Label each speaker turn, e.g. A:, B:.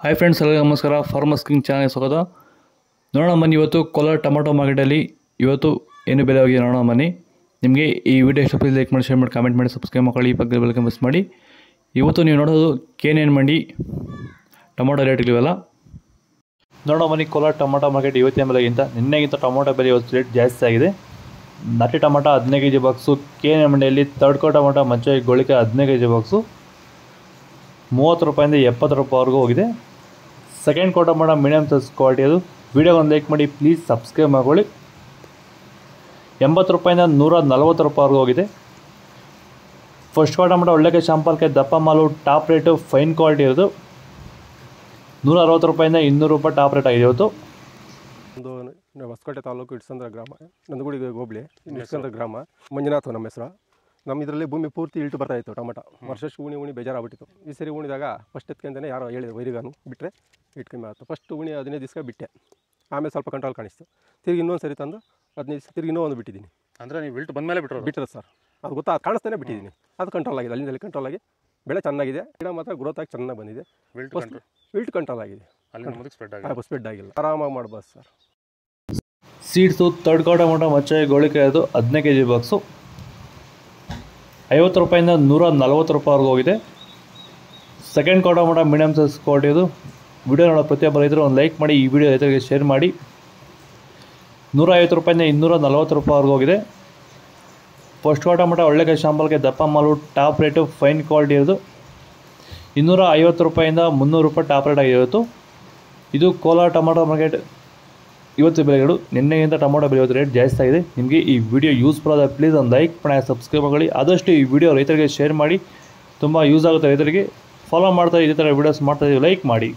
A: Hi friends, ಎಲ್ಲರಿಗೂ ನಮಸ್ಕಾರ. Farmers king ಚಾನಲ್ಗೆ ಸ್ವಾಗತ. ನೋಡೋಣ ಬನ್ನಿ, ಇವತ್ತು ಕೋಲಾರ ಟೊಮೊಟೊ ಮಾರ್ಕೆಟಲ್ಲಿ ಇವತ್ತು ಏನು ಬೆಲೆ ಹೋಗಿದೆ ನೋಡೋಣ ಬನ್ನಿ. ನಿಮಗೆ ಈ ವಿಡಿಯೋ ಇಷ್ಟ ಪ್ಲೀಸ್ ಲೈಕ್ ಮಾಡಿ, ಶೇರ್ ಮಾಡಿ, ಕಾಮೆಂಟ್ ಮಾಡಿ, ಸಬ್ಸ್ಕ್ರೈಬ್ ಮಾಡಿ, ಈ ಪಕ್ಕದ ಬೆಲ್ ಮಿಸ್ ಮಾಡಿ. ಇವತ್ತು ನೀವು ನೋಡೋದು KNN ಮಂಡಿ ಟೊಮೊಟೊ ರೇಟ್ಗಳಿವೆಲ್ಲ ನೋಡೋಣ ಬನ್ನಿ. ಕೋಲಾರ ಟೊಮೊಟೊ ಮಾರ್ಕೆಟ್ ಇವತ್ತಿನ ಬೆಲೆಗಿಂತ ನಿನ್ನೆಗಿಂತ ಟೊಮೊಟೊ ಬೆಲೆ ಇವತ್ತು ರೇಟ್ ಜಾಸ್ತಿ ಆಗಿದೆ. ನಾಟಿ ಟೊಮೊಟೊ 15 kg ಬಾಕ್ಸು KNN ಮಂಡಿಯಲ್ಲಿ. ಥರ್ಡ್ ಕೋ ಟೊಮೊಟೊ ಮಚ್ಚೆ ಗೋಳಿಕೆ 15 kg ಬಾಕ್ಸು 30 ರೂಪಾಯಿಂದ 70 ರೂಪಾಯಿವರೆಗೂ ಹೋಗಿದೆ. ಸೆಕೆಂಡ್ ಕೋ ಟೊಮೊಟೊ ಮೀಡಿಯಮ್ ಸೈಜ್ ಕ್ವಾಲಿಟಿ ಅದು. ವಿಡಿಯೋಗೊಂದು ಲೈಕ್ ಮಾಡಿ, ಪ್ಲೀಸ್ ಸಬ್ಸ್ಕ್ರೈಬ್ ಮಾಡ್ಕೊಳ್ಳಿ. 80 ರೂಪಾಯಿಂದ 140 ರೂಪಾಯಿವರೆಗೂ ಹೋಗಿದೆ. ಫಸ್ಟ್ ಕೋ ಟೊಮೊಟೊ ಒಳ್ಳೆಗೆ ಶಾಂಪಲ್ಗೆ ದಪ್ಪ ಮಾಲು ಟಾಪ್ ರೇಟು ಫೈನ್ ಕ್ವಾಲಿಟಿ ಇರೋದು 160 ರೂಪಾಯಿಂದ 200 ರೂಪಾಯಿ ಟಾಪ್ ರೇಟ್ ಆಗಿದೆ ಇವತ್ತು.
B: ಒಂದು ಹೊಸಕೋಟೆ ತಾಲೂಕು ಇಟ್ಸಂದ್ರ ಗ್ರಾಮ, ನಂದಗುಡಿ ಹೋಬಳಿ ಇಟ್ಸಂದ್ರ ಗ್ರಾಮ. ಮಂಜುನಾಥ್ ನಮ್ಮ ಹೆಸರು. ನಮ್ಮ ಇದರಲ್ಲಿ ಭೂಮಿ ಪೂರ್ತಿ ಇಳ್ತು ಬರ್ತಾಯಿತ್ತು ಟೊಮೊಟೊ. ವರ್ಷಕ್ಕೆ ಉಣಿ ಬೇಜಾರಾಗ್ಬಿಟ್ಟಿತ್ತು. ಈ ಸರಿ ಉಣಿದಾಗ ಫಸ್ಟ್ ಎತ್ಕೊಂಡೇ ಯಾರೋ ಹೇಳಿದ್ರು ವೈರಿಗಾನು ಬಿಟ್ಟರೆ ಇಟ್ಟು ಕಮ್ಮಿ ಆಯಿತು. ಫಸ್ಟ್ ಉಣಿ 15 ದಿವಸ ಬಿಟ್ಟೆ, ಆಮೇಲೆ ಸ್ವಲ್ಪ ಕಂಟ್ರೋಲ್ ಕಾಣಿಸ್ತು. ತಿರುಗಿ ಇನ್ನೊಂದು ಸರಿ ತಂದು 15 ದಿವಸ ತಿರುಗಿ ಇನ್ನೂ ಒಂದು ಬಿಟ್ಟಿದ್ದೀನಿ.
C: ಅಂದರೆ ನೀವು ಇಳ್ತು ಬಂದಮೇಲೆ ಬಿಟ್ಟಿರೋದು
B: ಸರ್, ಅದು ಗೊತ್ತಾ, ಅದು ಕಾಣಿಸ್ತಾನೆ ಬಿಟ್ಟಿದ್ದೀನಿ. ಅದು ಕಂಟ್ರೋಲ್ ಆಗಿದೆ, ಅಲ್ಲಿಂದಲ್ಲಿ ಕಂಟ್ರೋಲ್ ಆಗಿ ಬೆಳೆ ಚೆನ್ನಾಗಿದೆ. ಗಿಡ ಮಾತ್ರ ಗ್ರೋತ್ ಆಗಿ ಚೆನ್ನಾಗಿ ಬಂದಿದೆ. ವಿಲ್ಟ್ ಕಂಟ್ರೋಲ್ ಆಗಿದೆ, ಅಲ್ಲಿ ಸ್ಪ್ರೆಡ್ ಆಗಿಲ್ಲ. ಆರಾಮಾಗಿ ಮಾಡ್ಬೋದು ಸರ್.
A: ಸೀಡ್ಸು ಥರ್ಡ್ ಕೋ ಟೊಮೊಟೊ ಮಚ್ಚೆ ಗೋಳಿಕೆ ಅದು 15 kg ಬಾಕ್ಸು 50 ರೂಪಾಯಿಂದ 140 ರೂಪಾಯಿವರೆಗೂ ಹೋಗಿದೆ. ಸೆಕೆಂಡ್ ಕೋ ಟೊಮೊಟೊ ಮೀಡಿಯಮ್ ಸೈಜ್ ಕ್ವಾಲಿಟಿ ಅದು. ವಿಡಿಯೋ ನೋಡೋ ಪ್ರತಿಯೊಬ್ಬರು ರೈತರು ಒಂದು ಲೈಕ್ ಮಾಡಿ, ಈ ವಿಡಿಯೋ ರೈತರಿಗೆ ಶೇರ್ ಮಾಡಿ. 150 ರೂಪಾಯಿಂದ 240 ರೂಪಾಯಿವರೆಗೂ ಹೋಗಿದೆ. ಫಸ್ಟ್ ಕೋ ಟೊಮೊಟೊ ಒಳ್ಳೆಗೆ ಶಾಂಪಲ್ಗೆ ದಪ್ಪ ಮಾಲು ಟಾಪ್ ರೇಟು ಫೈನ್ ಕ್ವಾಲಿಟಿ ಇರೋದು 250 ರೂಪಾಯಿಂದ 300 ರೂಪಾಯಿ ಟಾಪ್ ರೇಟ್ ಆಗಿರುತ್ತೆ. ಇದು ಕೋಲಾರ ಟೊಮೊಟೊ ಮಾರ್ಕೆಟ್ ಇವತ್ತು ಬೆಲೆಗಳು. ನಿನ್ನೆಗಿಂತ ಟೊಮೊಟೊ ಬೆಲೆ ಇವತ್ತು ರೇಟ್ ಜಾಸ್ತಿ ಆಗಿದೆ. ನಿಮಗೆ ಈ ವಿಡಿಯೋ ಯೂಸ್ಫುಲ್ ಆದರೆ ಪ್ಲೀಸ್ ಒಂದು ಲೈಕ್ ಮಾಡಿ, ಸಬ್ಸ್ಕ್ರೈಬ್ ಮಾಡಿ. ಆದಷ್ಟು ಈ ವಿಡಿಯೋ ರೈತರಿಗೆ ಶೇರ್ ಮಾಡಿ, ತುಂಬ ಯೂಸ್ ಆಗುತ್ತೆ ರೈತರಿಗೆ. ಫಾಲೋ ಮಾಡ್ತಾ ಇದೇ ಥರ ವೀಡಿಯೋಸ್ ಮಾಡ್ತಾಯಿದ್ದೀವಿ, ಲೈಕ್ ಮಾಡಿ.